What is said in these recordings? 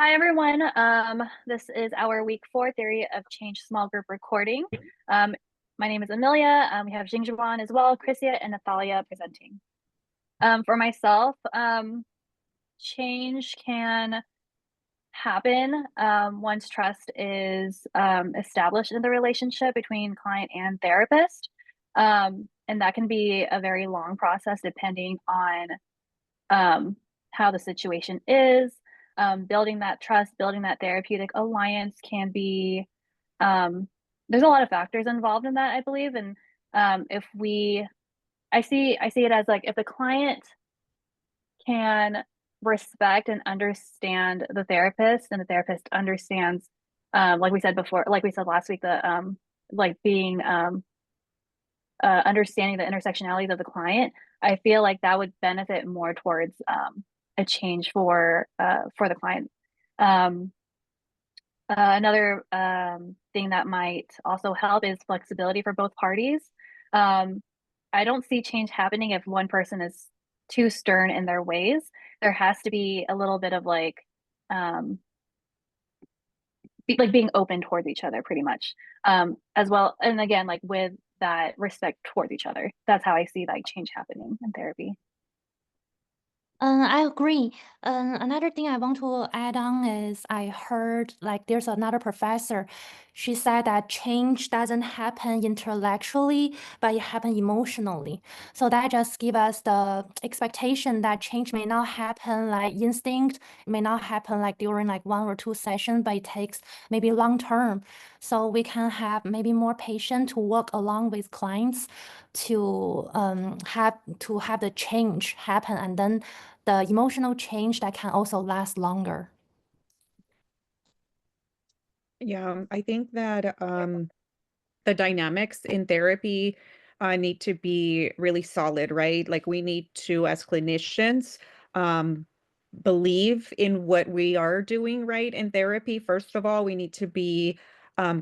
Hi everyone. This is our week 4 theory of change small group recording. Um, my name is Amelia. We have Jingjuan as well, Chrisia and Nathalia presenting. For myself, change can happen once trust is established in the relationship between client and therapist. And that can be a very long process depending on how the situation is. Building that trust, building that therapeutic alliance can be, there's a lot of factors involved in that, I believe. And if we, I see it as like if the client can respect and understand the therapist and the therapist understands, like we said before, like we said last week, the like being understanding the intersectionalities of the client, I feel like that would benefit more towards a change for the client. Um, another thing that might also help is flexibility for both parties. Um, I don't see change happening if one person is too stern in their ways. There has to be a little bit of um, like being open towards each other, pretty much, as well. And again, like with that respect towards each other, that's how I see like change happening in therapy. I agree. Another thing I want to add on is I heard like there's another professor. She said that change doesn't happen intellectually, but it happens emotionally. So that just give us the expectation that change may not happen like instinct, it may not happen like during like 1 or 2 sessions, but it takes maybe long term. So we can have maybe more patience to work along with clients to have the change happen, and then the emotional change that can also last longer. Yeah, I think that the dynamics in therapy need to be really solid, right? Like we need to, as clinicians, um, believe in what we are doing right in therapy. First of all, we need to be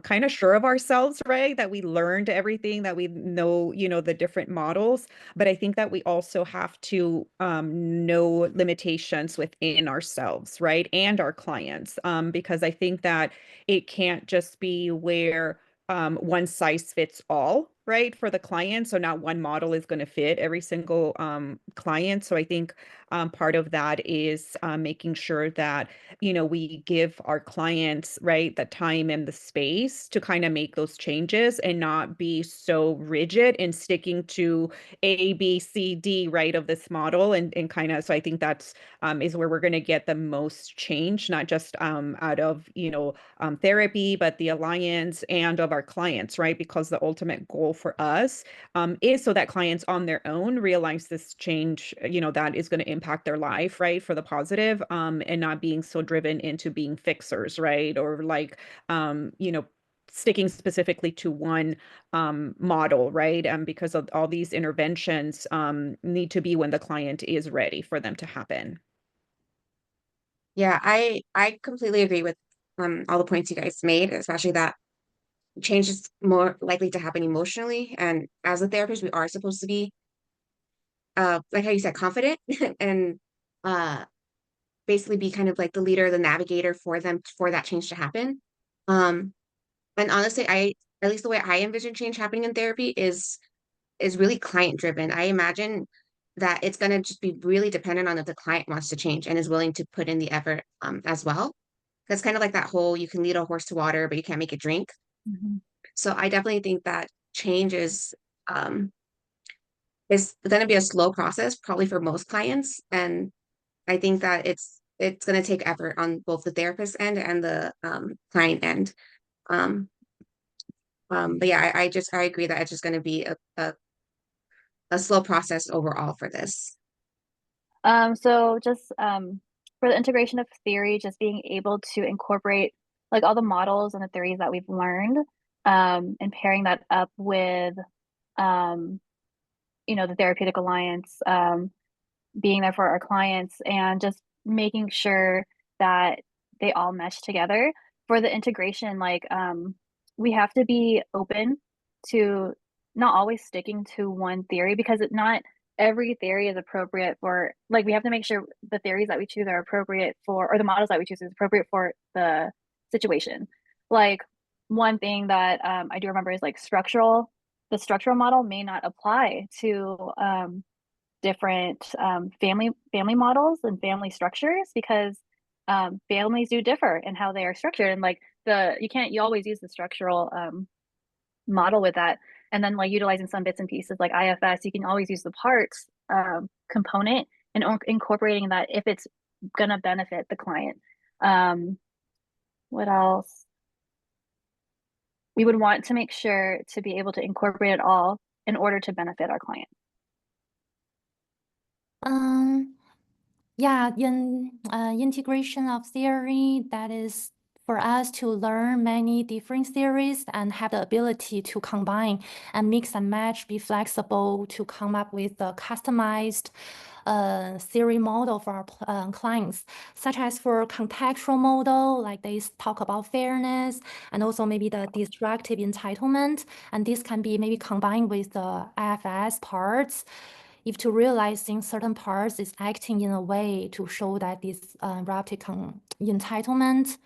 kind of sure of ourselves, right? That we learned everything, that we know, the different models. But I think that we also have to know limitations within ourselves, right? And our clients, because I think that it can't just be where one size fits all, right, for the client. So not one model is going to fit every single client. So I think part of that is making sure that, we give our clients, right, the time and the space to kind of make those changes and not be so rigid in sticking to A, B, C, D, right, of this model. And kind of, so I think that's is where we're going to get the most change, not just out of, therapy, but the alliance and of our clients, right? Because the ultimate goal for us is so that clients on their own realize this change, that is going to impact their life, right? For the positive, and not being so driven into being fixers, right? Or like, sticking specifically to one model, right? Because of all these interventions need to be when the client is ready for them to happen. Yeah, I completely agree with all the points you guys made, especially that change is more likely to happen emotionally. And as a therapist, we are supposed to be like how you said, confident and uh basically be kind of like the leader, the navigator for them for that change to happen. Um, and honestly, at least the way I envision change happening in therapy is really client driven. I imagine that it's going to just be really dependent on if the client wants to change and is willing to put in the effort as well. That's kind of like that whole you can lead a horse to water, but you can't make it drink. Mhm. So I definitely think that change is going to be a slow process, probably for most clients. And I think that it's going to take effort on both the therapist end and the client end. Um, but yeah, I agree that it's just going to be a slow process overall for this. So just for the integration of theory, just being able to incorporate like all the models and the theories that we've learned, and pairing that up with um, the therapeutic alliance, being there for our clients and just making sure that they all mesh together. For the integration, like we have to be open to not always sticking to one theory because it not every theory is appropriate for, like, we have to make sure the theories that we choose are appropriate for, or the models that we choose is appropriate for the situation. Like, one thing that I do remember is like the structural model may not apply to different family models and family structures, because families do differ in how they are structured, and like you always use the structural model with that, and then like utilizing some bits and pieces like IFS, you can always use the parts component and incorporating that if it's gonna benefit the client. What else? We would want to make sure to be able to incorporate it all in order to benefit our client. Yeah, in integration of theory, that is for us to learn many different theories and have the ability to combine and mix and match, be flexible to come up with a customized theory model for our clients, such as for contextual model, like they talk about fairness and also maybe the destructive entitlement. And this can be maybe combined with the IFS parts if to realizing certain parts is acting in a way to show that this eruptive entitlement.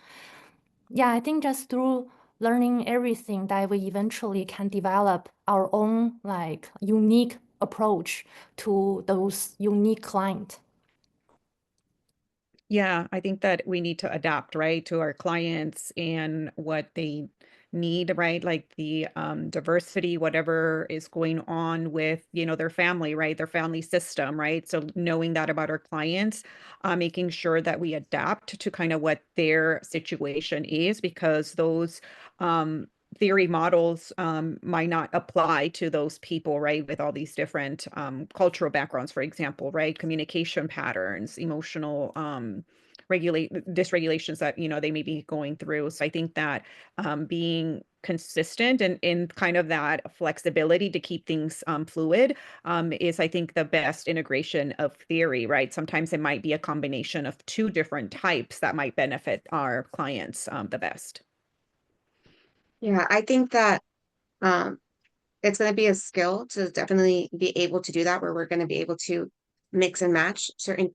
Yeah, I think just through learning everything that we eventually can develop our own like unique approach to those unique client. Yeah, I think that we need to adapt, right, to our clients and what they need, right? Like the diversity, whatever is going on with, their family, right? Their family system, right? So knowing that about our clients, making sure that we adapt to kind of what their situation is, because those theory models might not apply to those people, right? With all these different cultural backgrounds, for example, right? Communication patterns, emotional dysregulations that they may be going through. So I think that being consistent and in kind of that flexibility to keep things fluid is, I think, the best integration of theory, right? Sometimes it might be a combination of two different types that might benefit our clients the best. Yeah, I think that um, it's going to be a skill to definitely be able to do that, where we're going to be able to mix and match certain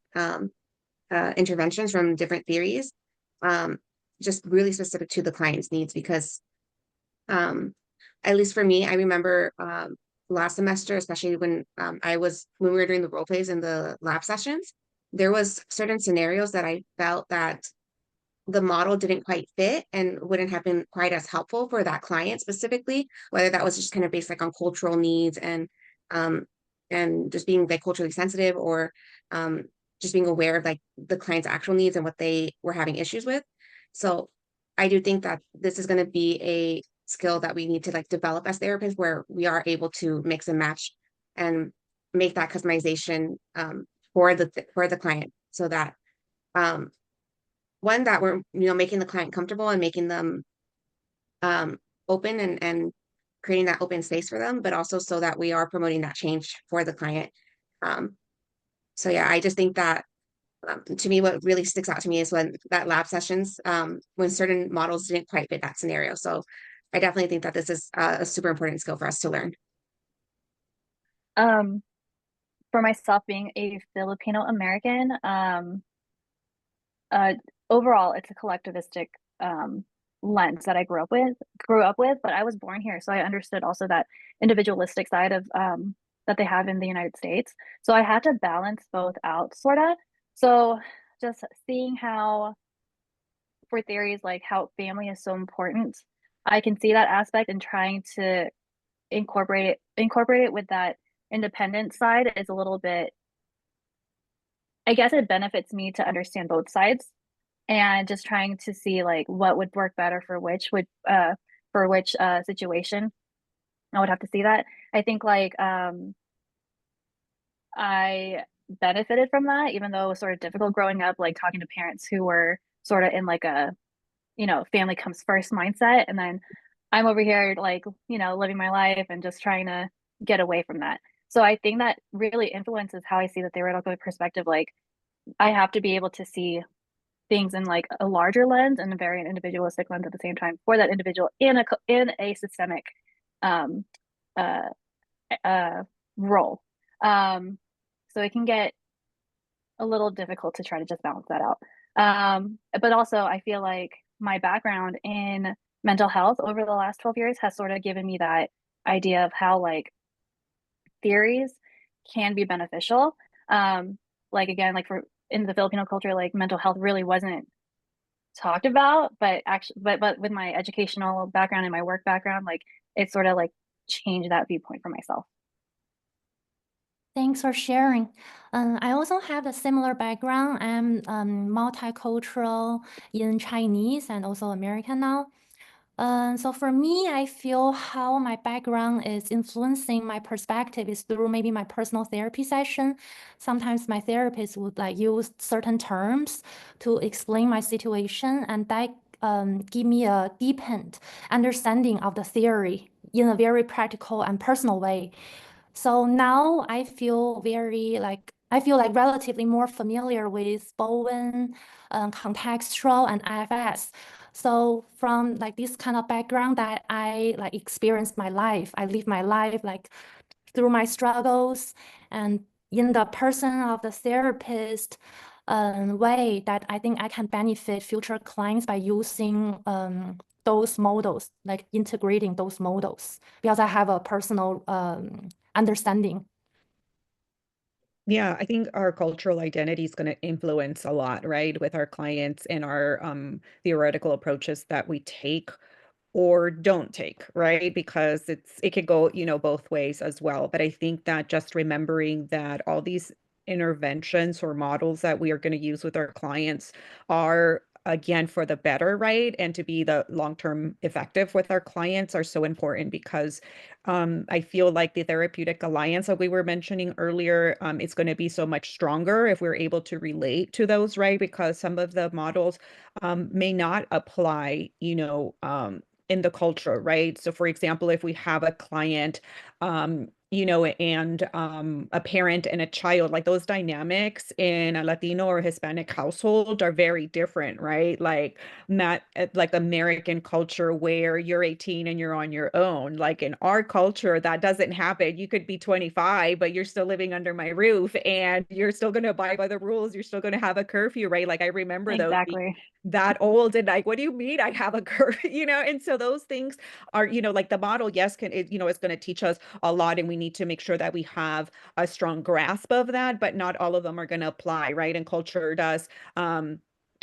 interventions from different theories, um, just really specific to the client's needs. Because at least for me, I remember last semester, especially when when we were doing the role plays in the lab sessions, there was certain scenarios that I felt that the model didn't quite fit and wouldn't have been quite as helpful for that client specifically, whether that was just kind of based like on cultural needs um and just being like culturally sensitive, or um just being aware of like the client's actual needs and what they were having issues with. So I do think that this is going to be a skill that we need to like develop as therapists, where we are able to mix and match and make that customization for the client, so that um one, that we're making the client comfortable and making them open and creating that open space for them, but also so that we are promoting that change for the client. um so yeah, I just think that to me, what really sticks out to me is when that lab sessions, when certain models didn't quite fit that scenario. So I definitely think that this is a super important skill for us to learn. For myself, being a Filipino American, uh, overall, it's a collectivistic lens that I grew up with, but I was born here, so I understood also that individualistic side of that they have in the United States. So I had to balance both out, sort of. So just seeing how, for theories like how family is so important, I can see that aspect, and trying to incorporate it with that independent side is a little bit, I guess it benefits me to understand both sides, and just trying to see like what would work better for which situation. I would have to see that. I think like I benefited from that, even though it was sort of difficult growing up, like talking to parents who were sort of in like a, family comes first mindset, and then I'm over here like, living my life and just trying to get away from that. So I think that really influences how I see the theoretical perspective. Like, I have to be able to see things in like a larger lens and a very individualistic lens at the same time for that individual in a systemic um uh role. So it can get a little difficult to try to just balance that out. But also I feel like my background in mental health over the last 12 years has sort of given me that idea of how like theories can be beneficial. Like again, like for in the Filipino culture, like mental health really wasn't talked about, but actually, but with my educational background and my work background, like it sort of like changed that viewpoint for myself. Thanks for sharing. I also have a similar background. I'm multicultural in Chinese and also American now. So for me, I feel how my background is influencing my perspective is through maybe my personal therapy session. Sometimes my therapist would like use certain terms to explain my situation, and that give me a deepened understanding of the theory in a very practical and personal way. So now I feel relatively more familiar with Bowen, contextual, and IFS. So from like this kind of background that I like experienced my life, I live my life like through my struggles and in the person of the therapist way that I think I can benefit future clients by using those models, like integrating those models, because I have a personal understanding. Yeah, I think our cultural identity is going to influence a lot, right, with our clients and our theoretical approaches that we take or don't take, right? Because it could go, both ways as well. But I think that just remembering that all these interventions or models that we are going to use with our clients are again for the better, right? And to be the long-term effective with our clients are so important because I feel like the therapeutic alliance that we were mentioning earlier, is going to be so much stronger if we're able to relate to those, right? Because some of the models may not apply, in the culture, right? So for example, if we have a client, and a parent and a child, like those dynamics in a Latino or Hispanic household are very different, right? Like not like American culture where you're 18 and you're on your own. Like in our culture, that doesn't happen. You could be 25, but you're still living under my roof and you're still going to abide by the rules. You're still going to have a curfew, right? Like I remember those being Exactly. that old and like, what do you mean I have a curfew? And so those things are, like the model, yes, is going to teach us a lot and we need to make sure that we have a strong grasp of that, but not all of them are going to apply, right? And culture does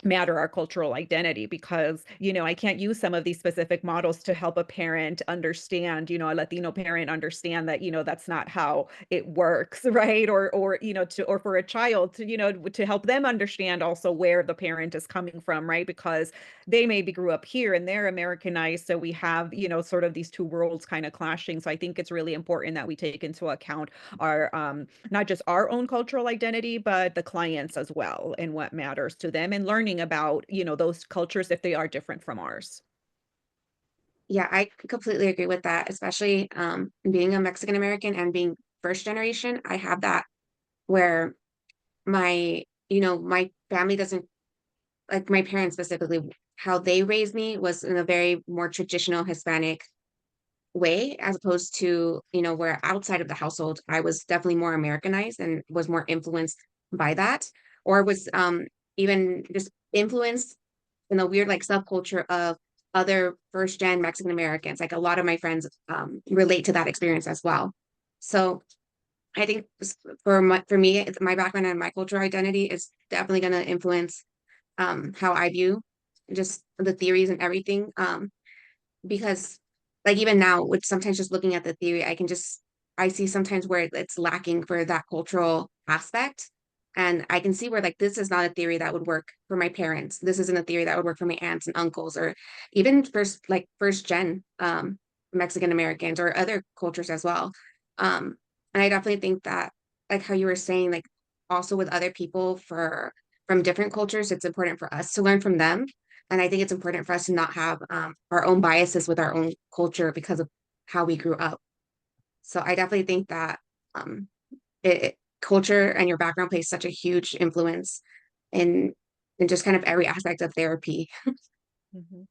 matter, our cultural identity, because I can't use some of these specific models to help a parent understand, a Latino parent understand that that's not how it works, right? Or or for a child to to help them understand also where the parent is coming from, right? Because they maybe grew up here and they're Americanized, so we have sort of these two worlds kind of clashing. So I think it's really important that we take into account our not just our own cultural identity, but the clients as well and what matters to them and learning about, those cultures if they are different from ours. Yeah, I completely agree with that, especially being a Mexican American and being first generation. I have that where my family doesn't, like my parents specifically, how they raised me was in a very more traditional Hispanic way, as opposed to, where outside of the household, I was definitely more Americanized and was more influenced by that, or was even just influenced in a weird like subculture of other first gen Mexican Americans. Like a lot of my friends relate to that experience as well. So I think for me, my background and my cultural identity is definitely going to influence how I view just the theories and everything. Because like even now, with sometimes just looking at the theory, I see sometimes where it's lacking for that cultural aspect. And I can see where like this is not a theory that would work for my parents. This isn't a theory that would work for my aunts and uncles, or even first gen Mexican Americans or other cultures as well. And I definitely think that, like how you were saying, like also with other people from different cultures, it's important for us to learn from them. And I think it's important for us to not have our own biases with our own culture because of how we grew up. So I definitely think that um, culture and your background plays such a huge influence in just kind of every aspect of therapy. Mhm.